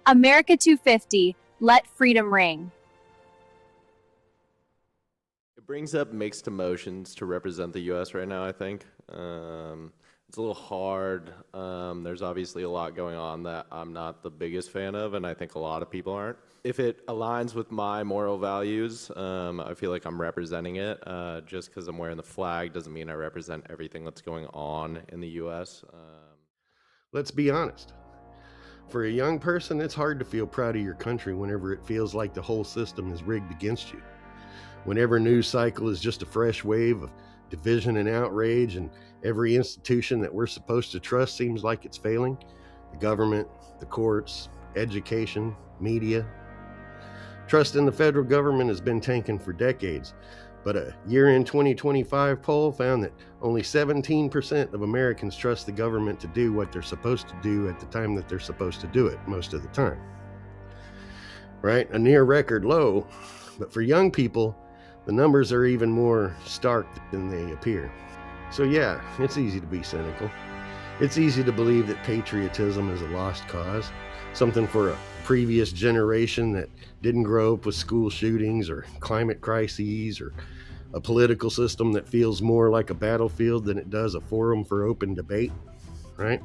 America 250, let freedom ring. It brings up mixed emotions to represent the U.S. right now, I think. It's a little hard. There's obviously a lot going on that I'm not the biggest fan of, and I think a lot of people aren't. If it aligns with my moral values, I feel like I'm representing it. Just because I'm wearing the flag doesn't mean I represent everything that's going on in the U.S. Let's be honest. For a young person, it's hard to feel proud of your country whenever it feels like the whole system is rigged against you. Whenever news cycle is just a fresh wave of division and outrage, and every institution that we're supposed to trust seems like it's failing. The government, the courts, education, media. Trust in the federal government has been tanking for decades, but a year-end 2025 poll found that only 17% of Americans trust the government to do what they're supposed to do at the time that they're supposed to do it most of the time. Right? A near record low, but for young people, the numbers are even more stark than they appear. So yeah, it's easy to be cynical. It's easy to believe that patriotism is a lost cause, something for a previous generation that didn't grow up with school shootings or climate crises, or a political system that feels more like a battlefield than it does a forum for open debate, right?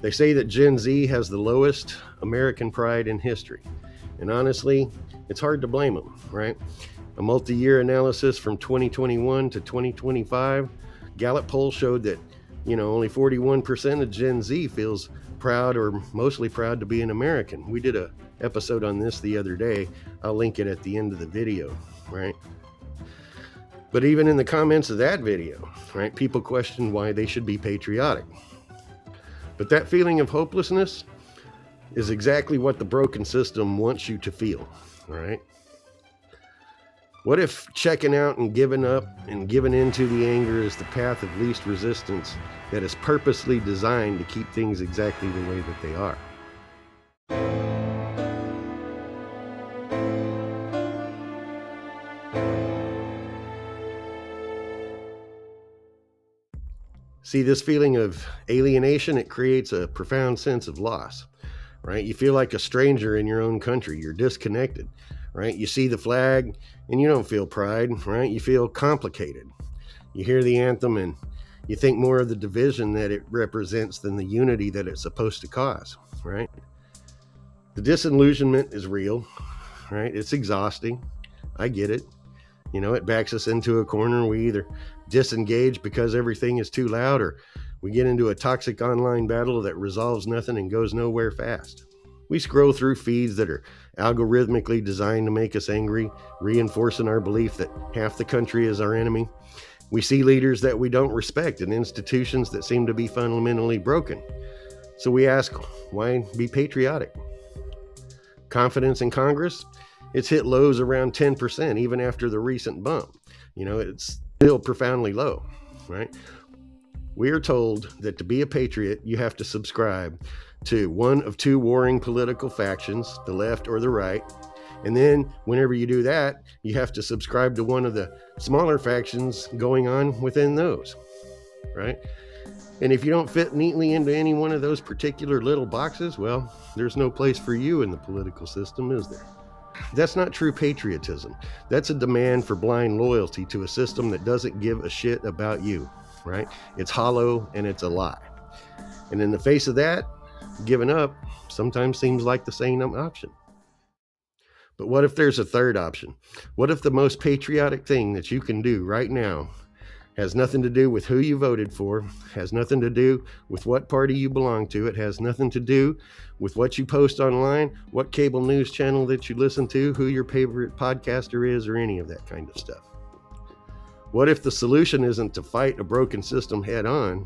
They say that Gen Z has the lowest American pride in history. And honestly, it's hard to blame them, right? A multi-year analysis from 2021 to 2025, Gallup poll showed that, only 41% of Gen Z feels proud or mostly proud to be an American. We did an episode on this the other day. I'll link it at the end of the video, right? But even in the comments of that video, right, people question why they should be patriotic. But that feeling of hopelessness is exactly what the broken system wants you to feel, right? What if checking out and giving up and giving in to the anger is the path of least resistance that is purposely designed to keep things exactly the way that they are? See, this feeling of alienation, it creates a profound sense of loss, right? You feel like a stranger in your own country. You're disconnected, right? You see the flag and you don't feel pride, right? You feel complicated. You hear the anthem and you think more of the division that it represents than the unity that it's supposed to cause, right? The disillusionment is real, right? It's exhausting. I get it. It backs us into a corner. We either disengage because everything is too loud, or we get into a toxic online battle that resolves nothing and goes nowhere fast. We scroll through feeds that are algorithmically designed to make us angry, reinforcing our belief that half the country is our enemy. We see leaders that we don't respect and institutions that seem to be fundamentally broken. So we ask, why be patriotic? Confidence in Congress? It's hit lows around 10%, even after the recent bump. It's still profoundly low, right? We are told that to be a patriot, you have to subscribe to one of two warring political factions, the left or the right. And then whenever you do that, you have to subscribe to one of the smaller factions going on within those, right? And if you don't fit neatly into any one of those particular little boxes, well, there's no place for you in the political system, is there? That's not true patriotism. That's a demand for blind loyalty to a system that doesn't give a shit about you, right? It's hollow and it's a lie. And in the face of that, giving up sometimes seems like the same option. But what if there's a third option? What if the most patriotic thing that you can do right now has nothing to do with who you voted for, has nothing to do with what party you belong to, it has nothing to do with what you post online, what cable news channel that you listen to, who your favorite podcaster is, or any of that kind of stuff? What if the solution isn't to fight a broken system head on,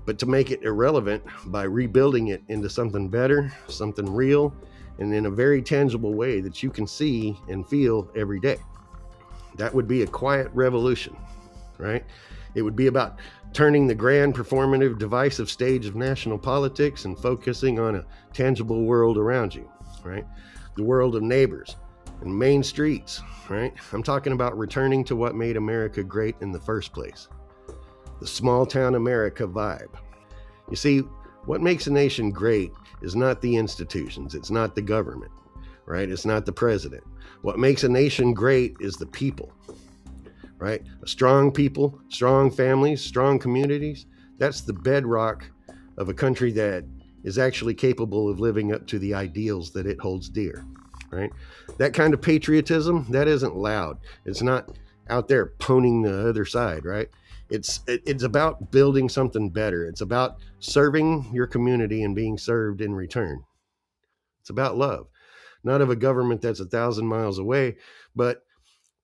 but to make it irrelevant by rebuilding it into something better, something real, and in a very tangible way that you can see and feel every day? That would be a quiet revolution, right? It would be about turning the grand, performative, divisive stage of national politics and focusing on a tangible world around you, right? The world of neighbors and main streets, right? I'm talking about returning to what made America great in the first place. The small town America vibe. You see, what makes a nation great is not the institutions. It's not the government, right? It's not the president. What makes a nation great is the people, right? A strong people, strong families, strong communities. That's the bedrock of a country that is actually capable of living up to the ideals that it holds dear, right? That kind of patriotism, that isn't loud. It's not out there poning the other side, right? It's about building something better. It's about serving your community and being served in return. It's about love, not of a government that's 1,000 miles away, but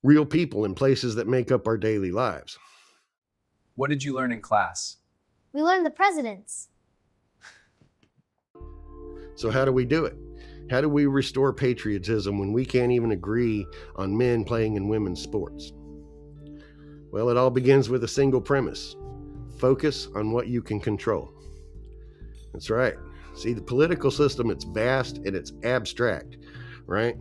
real people in places that make up our daily lives. What did you learn in class? We learned the presidents. So how do we do it? How do we restore patriotism when we can't even agree on men playing in women's sports? Well, it all begins with a single premise. Focus on what you can control. That's right. See, the political system, it's vast and it's abstract, right?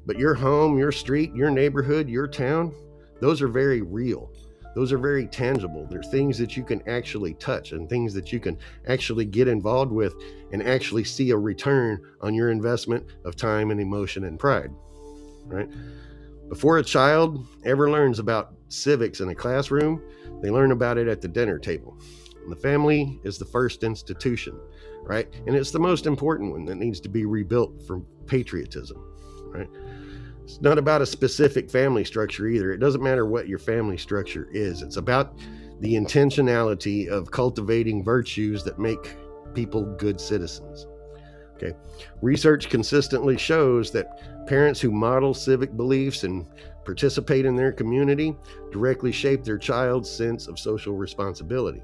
But your home, your street, your neighborhood, your town, those are very real. Those are very tangible. They're things that you can actually touch and things that you can actually get involved with and actually see a return on your investment of time and emotion and pride, right? Before a child ever learns about civics in a classroom, they learn about it at the dinner table. And the family is the first institution, right? And it's the most important one that needs to be rebuilt for patriotism, right? It's not about a specific family structure either. It doesn't matter what your family structure is. It's about the intentionality of cultivating virtues that make people good citizens. Okay. Research consistently shows that parents who model civic beliefs and participate in their community directly shape their child's sense of social responsibility.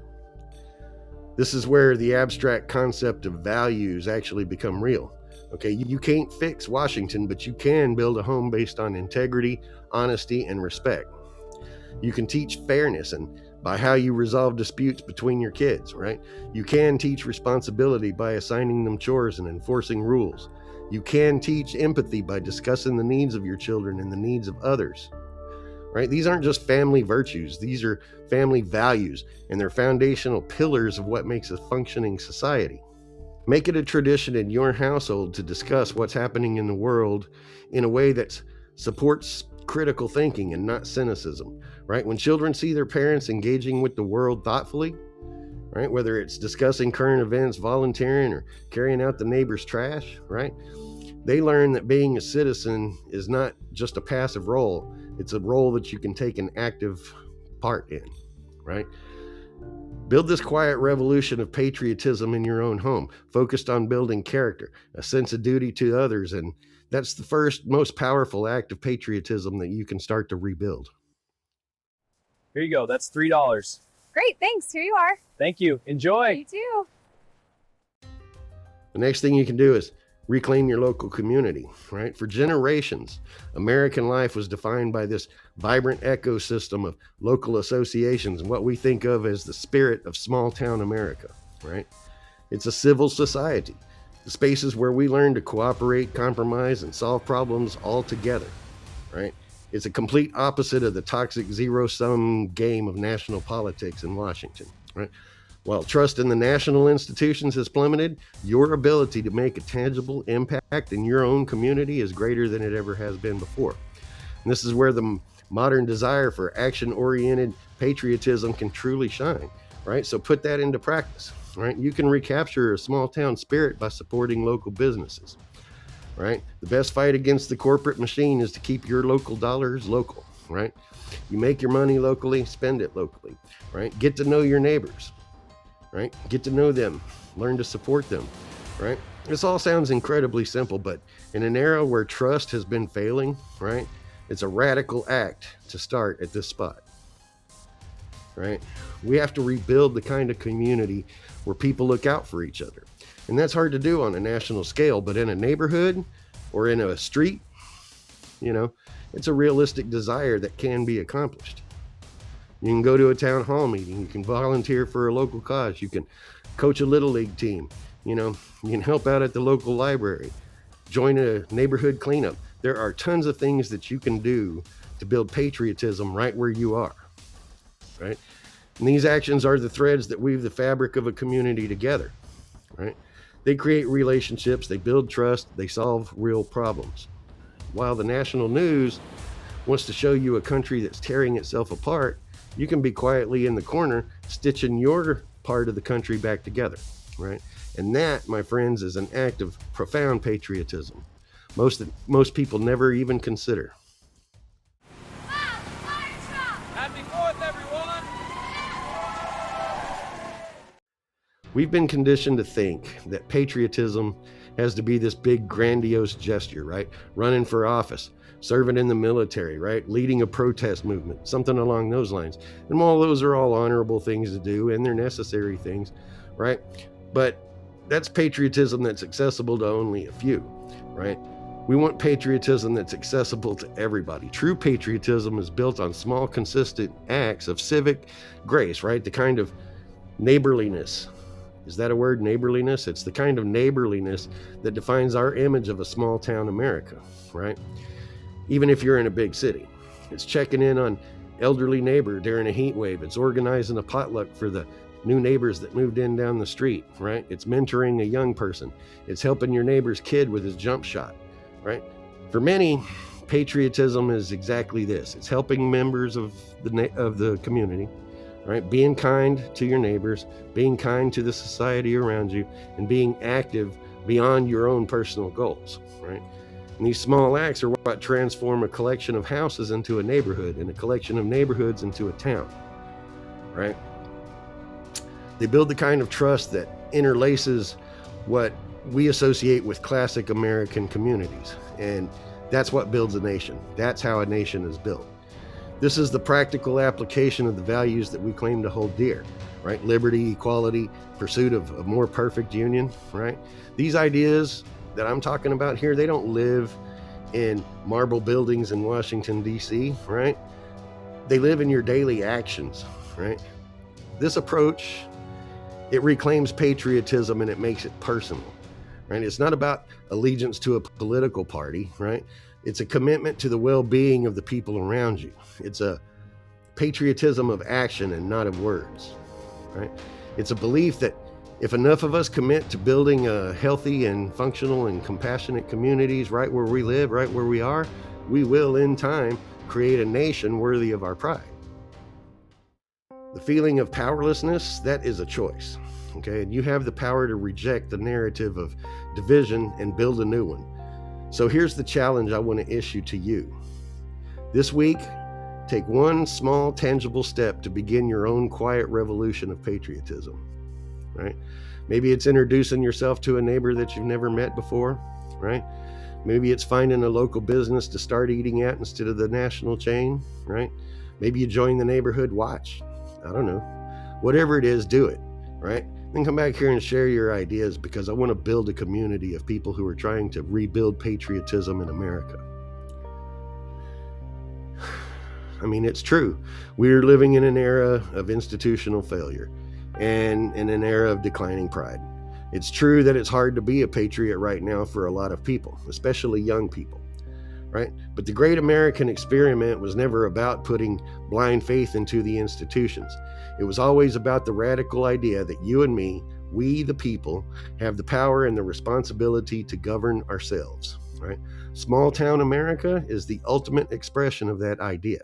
This is where the abstract concept of values actually become real. Okay, you can't fix Washington, but you can build a home based on integrity, honesty, and respect. You can teach fairness and by how you resolve disputes between your kids, right? You can teach responsibility by assigning them chores and enforcing rules. You can teach empathy by discussing the needs of your children and the needs of others, right? These aren't just family virtues. These are family values, and they're foundational pillars of what makes a functioning society. Make it a tradition in your household to discuss what's happening in the world in a way that supports critical thinking and not cynicism, right? When children see their parents engaging with the world thoughtfully, right? Whether it's discussing current events, volunteering, or carrying out the neighbor's trash, right? They learn that being a citizen is not just a passive role. It's a role that you can take an active part in, right? Build this quiet revolution of patriotism in your own home, focused on building character, a sense of duty to others, and that's the first, most powerful act of patriotism that you can start to rebuild. Here you go. That's $3. Great, thanks. Here you are. Thank you. Enjoy. You too. The next thing you can do is reclaim your local community, right? For generations, American life was defined by this vibrant ecosystem of local associations and what we think of as the spirit of small town America, right? It's a civil society, the spaces where we learn to cooperate, compromise, and solve problems all together, right? It's a complete opposite of the toxic zero-sum game of national politics in Washington, right? While trust in the national institutions has plummeted, your ability to make a tangible impact in your own community is greater than it ever has been before. And this is where the modern desire for action-oriented patriotism can truly shine, right? So put that into practice, right? You can recapture a small town spirit by supporting local businesses, right? The best fight against the corporate machine is to keep your local dollars local, right? You make your money locally, spend it locally, right? Get to know your neighbors, right? Get to know them, learn to support them, right? This all sounds incredibly simple, but in an era where trust has been failing, right? It's a radical act to start at this spot, right? We have to rebuild the kind of community where people look out for each other. And that's hard to do on a national scale, but in a neighborhood or in a street, you know, it's a realistic desire that can be accomplished. You can go to a town hall meeting. You can volunteer for a local cause. You can coach a little league team. You know, you can help out at the local library, join a neighborhood cleanup. There are tons of things that you can do to build patriotism right where you are, right? And these actions are the threads that weave the fabric of a community together, right? They create relationships, they build trust, they solve real problems. While the national news wants to show you a country that's tearing itself apart, you can be quietly in the corner stitching your part of the country back together, right? And that, my friends, is an act of profound patriotism. Most people never even consider. Happy 4th, everyone! We've been conditioned to think that patriotism has to be this big, grandiose gesture, right? Running for office, serving in the military, right? Leading a protest movement, something along those lines. And while those are all honorable things to do and they're necessary things, right? But that's patriotism that's accessible to only a few, right? We want patriotism that's accessible to everybody. True patriotism is built on small, consistent acts of civic grace, right? The kind of neighborliness. Is that a word, neighborliness? It's the kind of neighborliness that defines our image of a small town America, right? Even if you're in a big city. It's checking in on elderly neighbor during a heat wave. It's organizing a potluck for the new neighbors that moved in down the street, right? It's mentoring a young person. It's helping your neighbor's kid with his jump shot, right? For many, patriotism is exactly this. It's helping members of the community, right? Being kind to your neighbors, being kind to the society around you, and being active beyond your own personal goals, right? And these small acts are what transform a collection of houses into a neighborhood, and a collection of neighborhoods into a town, right? They build the kind of trust that interlaces what we associate with classic American communities. And that's what builds a nation. That's how a nation is built. This is the practical application of the values that we claim to hold dear, right? Liberty, equality, pursuit of a more perfect union, right? These ideas that I'm talking about here, they don't live in marble buildings in Washington, D.C., right? They live in your daily actions, right? This approach, it reclaims patriotism and it makes it personal, right? It's not about allegiance to a political party, right? It's a commitment to the well-being of the people around you. It's a patriotism of action and not of words, right? It's a belief that if enough of us commit to building a healthy and functional and compassionate communities right where we live, right where we are, we will in time create a nation worthy of our pride. The feeling of powerlessness, that is a choice, okay? And you have the power to reject the narrative of division and build a new one. So here's the challenge I want to issue to you. This week, take one small, tangible step to begin your own quiet revolution of patriotism, right? Maybe it's introducing yourself to a neighbor that you've never met before, right? Maybe it's finding a local business to start eating at instead of the national chain, right? Maybe you join the neighborhood watch. I don't know. Whatever it is, do it, right? Then come back here and share your ideas, because I want to build a community of people who are trying to rebuild patriotism in America. I mean, it's true. We're living in an era of institutional failure and in an era of declining pride. It's true that it's hard to be a patriot right now for a lot of people, especially young people, right? But the great American experiment was never about putting blind faith into the institutions. It was always about the radical idea that you and me, we the people, have the power and the responsibility to govern ourselves, right? Small town America is the ultimate expression of that idea.